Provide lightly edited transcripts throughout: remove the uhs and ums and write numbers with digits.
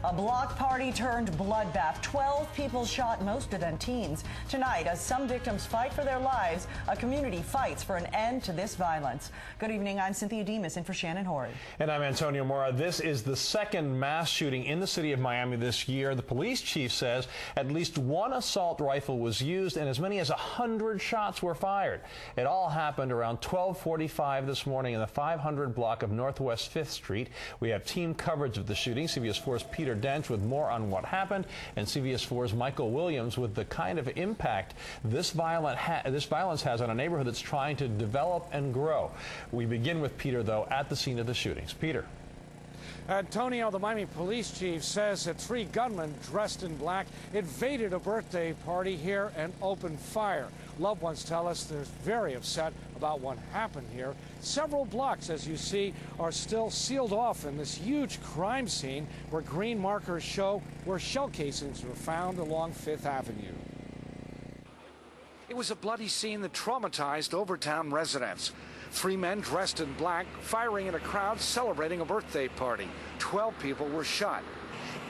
A block party turned bloodbath. 12 people shot, most of them teens. Tonight, as some victims fight for their lives, a community fights for an end to this violence. Good evening, I'm Cynthia Demas in for Shannon Horry. And I'm Antonio Mora. This is the second mass shooting in the city of Miami this year. The police chief says at least one assault rifle was used and as many as 100 shots were fired. It all happened around 12:45 this morning in the 500 block of Northwest 5th Street. We have team coverage of the shooting. CBS 4's Peter Dench with more on what happened, and CBS 4's Michael Williams with the kind of impact this violence has on a neighborhood that's trying to develop and grow. We begin with Peter, though, at the scene of the shootings. Peter. Antonio, the Miami police chief says that 3 gunmen dressed in black invaded a birthday party here and opened fire. Loved ones tell us they're very upset about what happened here. Several blocks, as you see, are still sealed off in this huge crime scene where green markers show where shell casings were found along 5th Avenue. It was a bloody scene that traumatized Overtown residents. 3 men dressed in black firing at a crowd celebrating a birthday party. 12 people were shot.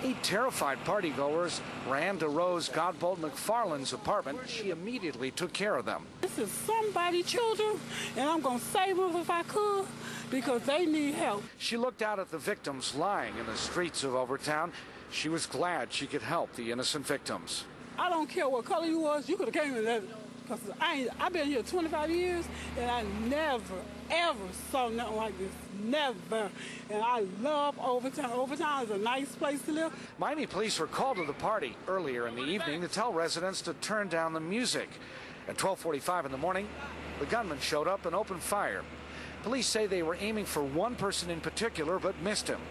8 terrified partygoers ran to Rose Godbolt McFarland's apartment. She immediately took care of them. This is somebody's children, and I'm going to save them if I could because they need help. She looked out at the victims lying in the streets of Overtown. She was glad she could help the innocent victims. I don't care what color you was, you could have came in there. Because I've been here 25 years, and I never, ever saw nothing like this. Never. And I love Overtown. Overtown is a nice place to live. Miami police were called to the party earlier in the evening to tell residents to turn down the music. At 12:45 in the morning, the gunman showed up and opened fire. Police say they were aiming for one person in particular, but missed him.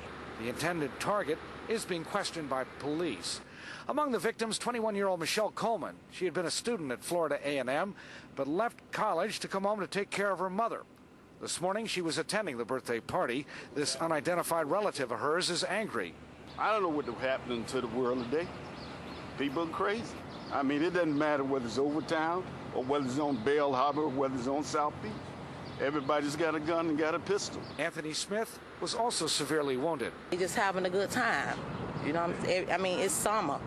The intended target is being questioned by police. Among the victims, 21-year-old Michelle Coleman. She had been a student at Florida A&M, but left college to come home to take care of her mother. This morning, she was attending the birthday party. This unidentified relative of hers is angry. I don't know what is happening to the world today. People are crazy. I mean, it doesn't matter whether it's Overtown or whether it's on Bell Harbor or whether it's on South Beach. Everybody's got a gun and got a pistol. Anthony Smith was also severely wounded. They're just having a good time. You know what I'm saying? I mean, it's summer.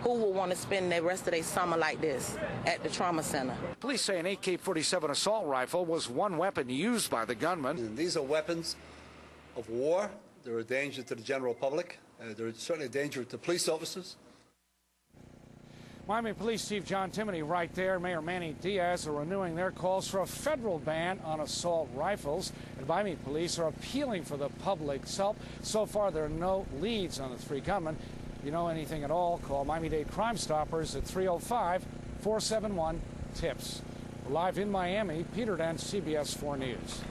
Who would want to spend the rest of their summer like this at the trauma center? Police say an AK-47 assault rifle was one weapon used by the gunman. And these are weapons of war. They're a danger to the general public. They're certainly a danger to police officers. Miami Police Chief John Timoney right there. Mayor Manny Diaz are renewing their calls for a federal ban on assault rifles. And Miami Police are appealing for the public's help. So far, there are no leads on the 3 gunmen. If you know anything at all, call Miami-Dade Crime Stoppers at 305-471-TIPS. Live in Miami, Peter Dent, CBS 4 News.